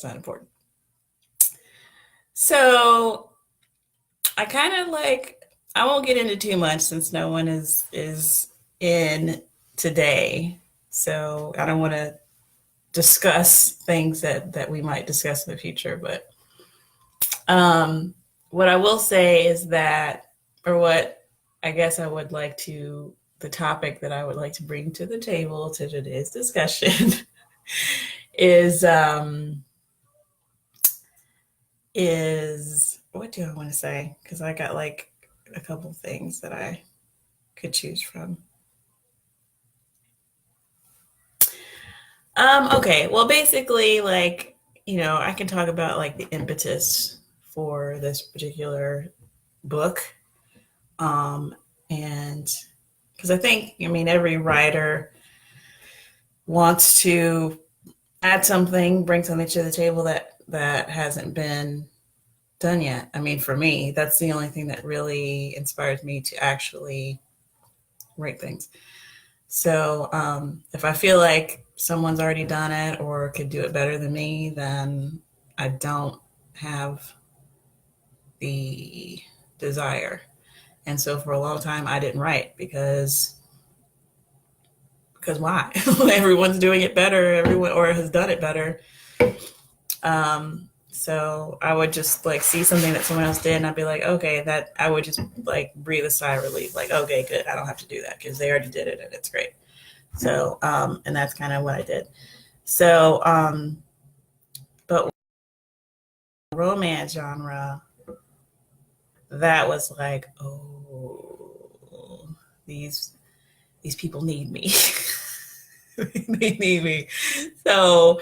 not important. So I kind of like, I won't get into too much since no one is in today. So I don't want to discuss things that we might discuss in the future. But what I will say is that, or what I guess I would like to, the topic that I would like to bring to the table to today's discussion is is what do I want to say? Because I got like a couple things that I could choose from. Okay, well, basically, like, I can talk about like the impetus for this particular book. Um, and because I think, I mean, every writer wants to add something, bring something to the table that hasn't been done yet. I mean, for me, that's the only thing that really inspires me to actually write things. So if I feel like someone's already done it or could do it better than me, then I don't have the desire. And so for a long time, I didn't write because why? Everyone's doing it better, everyone or has done it better. So I would just like see something that someone else did, and I'd be like, okay, that I would just like breathe a sigh of relief, like, okay, good, I don't have to do that because they already did it and it's great. So, and that's kind of what I did. So, but romance genre, that was like, oh, these people need me. They need me. So,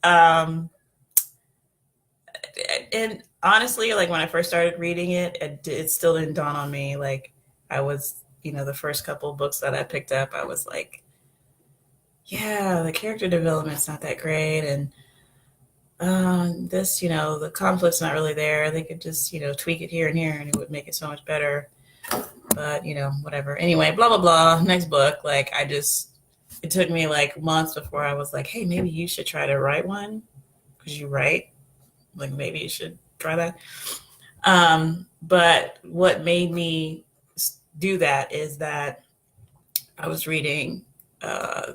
um, and honestly, like when I first started reading it, it still didn't dawn on me. Like I was, the first couple of books that I picked up, I was like, yeah, the character development's not that great, and this, the conflict's not really there. They could just, tweak it here and here, and it would make it so much better. But whatever. Anyway, blah blah blah. Next book, like it took me like months before I was like, hey, maybe you should try to write one because you write. Like maybe you should try that. But what made me do that is that I was reading, I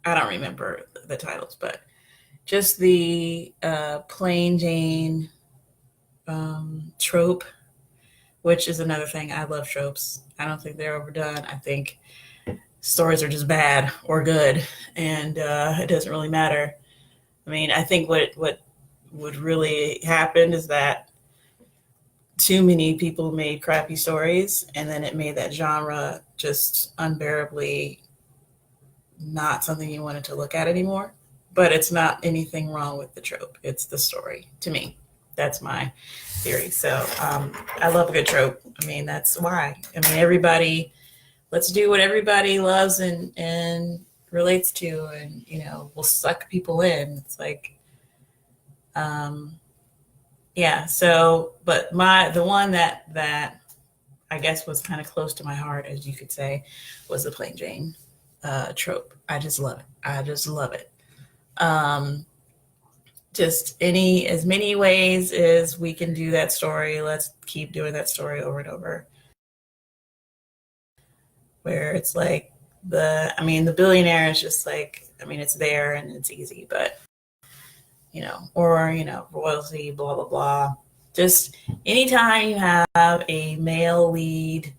don't remember the titles, but just the plain Jane trope, which is another thing. I love tropes. I don't think they're overdone. I think stories are just bad or good, and it doesn't really matter. I mean, I think what would really happen is that too many people made crappy stories, and then it made that genre just unbearably not something you wanted to look at anymore. But it's not anything wrong with the trope. It's the story to me. That's my theory. So I love a good trope. I mean, that's why. I mean, everybody, let's do what everybody loves and relates to, and will suck people in. It's like, yeah. So, but the one that I guess was kind of close to my heart, as you could say, was the plain Jane trope. I just love it. I just love it. Um, just as many ways as we can do that story. Let's keep doing that story over and over. Where it's like the billionaire is just like, I mean, it's there and it's easy, but royalty, blah blah blah. Just anytime you have a male lead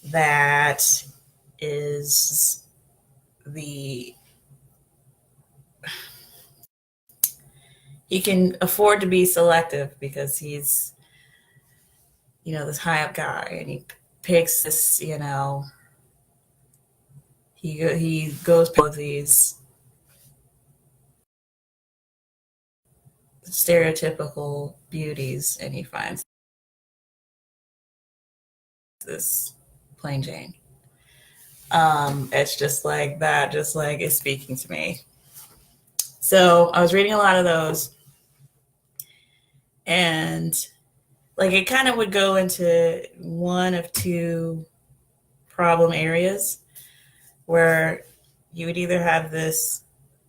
that is the he can afford to be selective because he's this high up guy, and he picks this, he goes with these stereotypical beauties, and he finds this plain Jane. It's just like that, just like it's speaking to me. So I was reading a lot of those, and like it kind of would go into one of two problem areas where you would either have this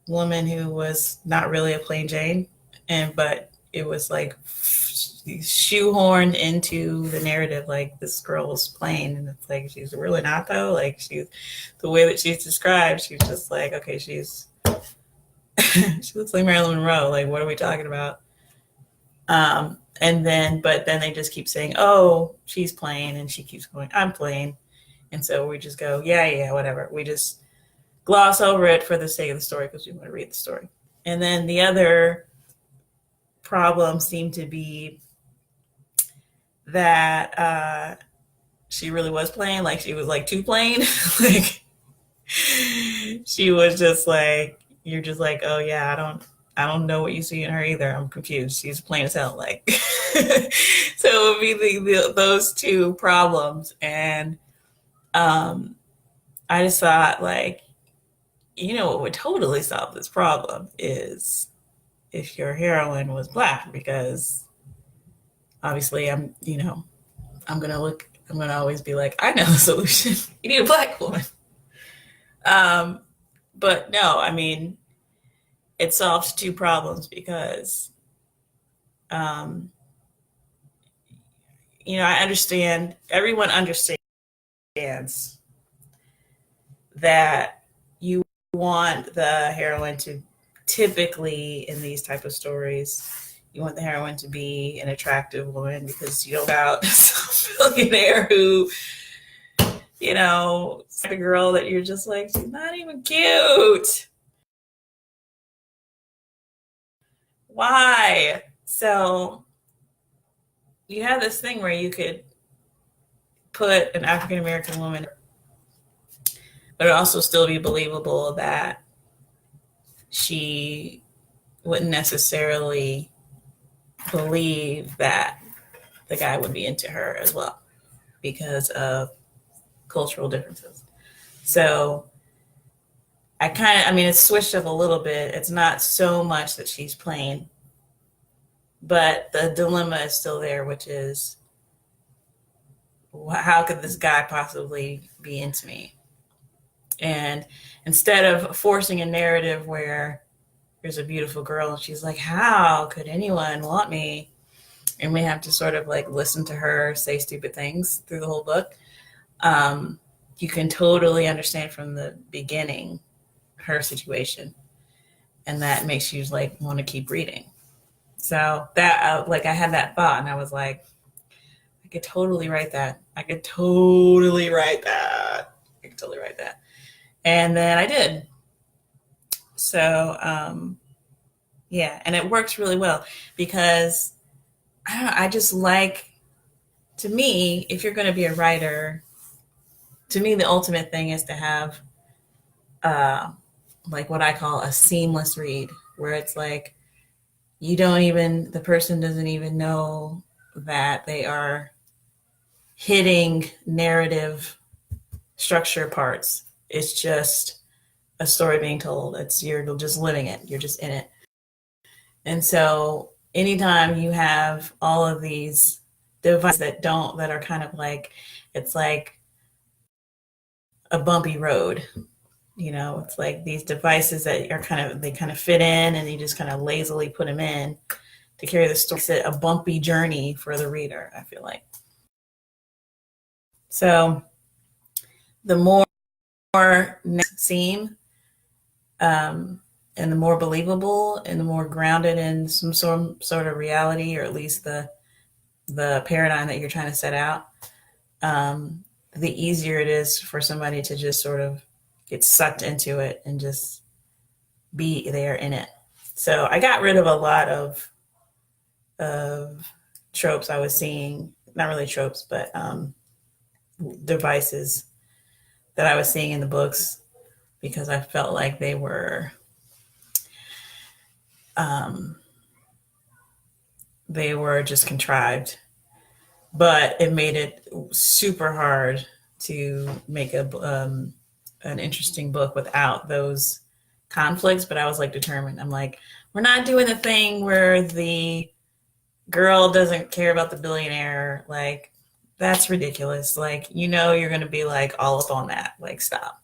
woman who was not really a plain Jane, and but it was like shoehorned into the narrative, like this girl was plain, and it's like she's really not though. Like she's the way that she's described, she's just like, okay, she's she looks like Marilyn Monroe. Like, what are we talking about? And then, but then they just keep saying, oh, she's plain, and she keeps going, I'm plain. And so we just go, yeah, yeah, whatever. We just gloss over it for the sake of the story because we want to read the story. And then the other problem seemed to be that she really was plain, like she was like too plain. Like she was just like, you're just like, oh yeah, I don't know what you see in her either. I'm confused. She's plain as hell. Like, so it would be those two problems. And I just thought, like, what would totally solve this problem is if your heroine was black, because obviously I'm going to always be like, I know the solution. You need a black woman. But no, I mean, it solves two problems because, I understand, everyone understands that you want the heroine to, typically in these type of stories, you want the heroine to be an attractive woman because you don't about some billionaire who, it's like a girl that you're just like, she's not even cute. Why? So you have this thing where you could put an African American woman, but it also still be believable that she wouldn't necessarily believe that the guy would be into her as well because of cultural differences. So it's switched up a little bit. It's not so much that she's plain, but the dilemma is still there, which is, how could this guy possibly be into me? And instead of forcing a narrative where there's a beautiful girl and she's like, how could anyone want me? And we have to sort of like listen to her say stupid things through the whole book. You can totally understand from the beginning her situation, and that makes you like want to keep reading. So that I had that thought, and I was like, I could totally write that. And then I did. So yeah, and it works really well because I don't know, I just like, to me, if you're going to be a writer, to me the ultimate thing is to have like what I call a seamless read, where it's like the person doesn't even know that they are hitting narrative structure parts. It's just a story being told. You're just living it. You're just in it. And so anytime you have all of these devices that are kind of like, it's like a bumpy road. It's like these devices that they kind of fit in, and you just kind of lazily put them in to carry the story. It's a bumpy journey for the reader, I feel like. So the more seem, and the more believable and the more grounded in some sort of reality, or at least the paradigm that you're trying to set out, the easier it is for somebody to just sort of get sucked into it and just be there in it. So I got rid of a lot of tropes I was seeing, not really tropes, but devices that I was seeing in the books, because I felt like they were just contrived. But it made it super hard to make an interesting book without those conflicts. But I was like determined. I'm like, we're not doing the thing where the girl doesn't care about the billionaire. Like, that's ridiculous. Like, you're going to be like all up on that. Like, stop.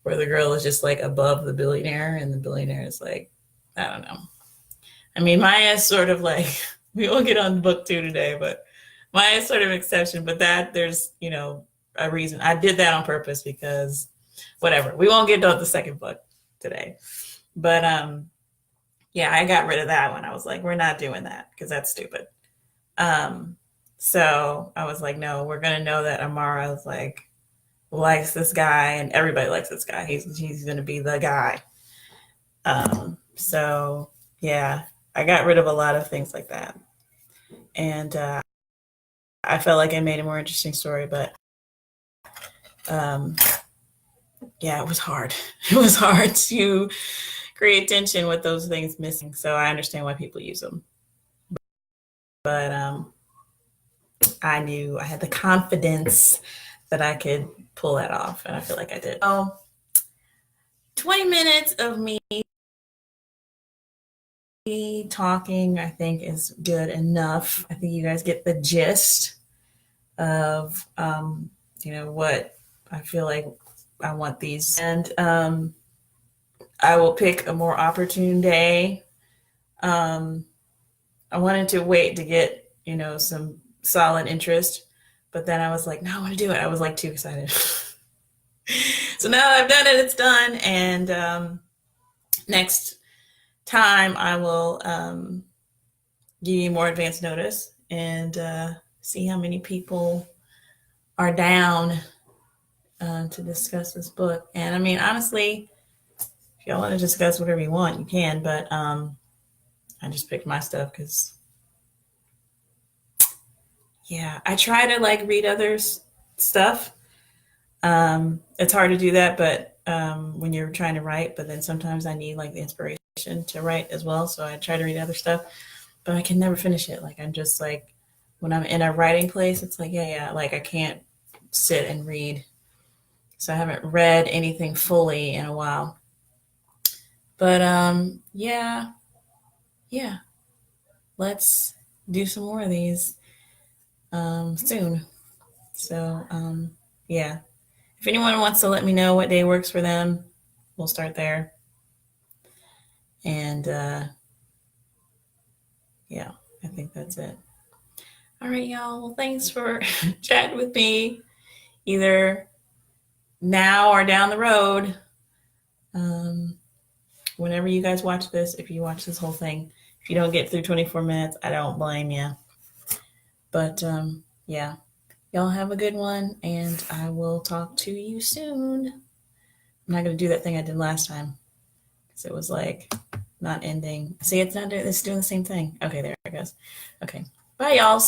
where the girl is just like above the billionaire, and the billionaire is like, I don't know. I mean, Maya is sort of like, we will get on book two today, but Maya is sort of an exception. But that there's, a reason. I did that on purpose because whatever. We won't get to the second book today. But yeah, I got rid of that one. I was like, we're not doing that because that's stupid. So I was like, no, we're gonna know that Amara is like likes this guy, and everybody likes this guy. He's gonna be the guy. So yeah, I got rid of a lot of things like that, and I felt like I made a more interesting story, but yeah, it was hard. It was hard to create tension with those things missing. So I understand why people use them, but I knew I had the confidence that I could pull that off, and I feel like I did. Oh, 20 minutes of me talking, I think, is good enough. I think you guys get the gist of, what I feel like I want these. And I will pick a more opportune day. I wanted to wait to get, some solid interest, but then I was like, no, I want to do it. I was like too excited. So now I've done it, it's done. And next time I will give you more advance notice and see how many people are down to discuss this book. And I mean, honestly, if y'all want to discuss whatever you want, you can, but I just picked my stuff because, yeah, I try to like read others' stuff. It's hard to do that, but when you're trying to write, but then sometimes I need like the inspiration to write as well. So I try to read other stuff, but I can never finish it. Like I'm just like, when I'm in a writing place, it's like, yeah, like I can't sit and read. So I haven't read anything fully in a while. But yeah, let's do some more of these soon. So yeah, if anyone wants to let me know what day works for them, we'll start there. And yeah, I think that's it. All right, y'all. Well, thanks for chatting with me, either now or down the road. Whenever you guys watch this, if you watch this whole thing, if you don't get through 24 minutes, I don't blame you. But yeah, y'all have a good one, and I will talk to you soon. I'm not going to do that thing I did last time because it was like not ending. See, it's doing the same thing. Okay, there it goes. Okay, bye, y'all.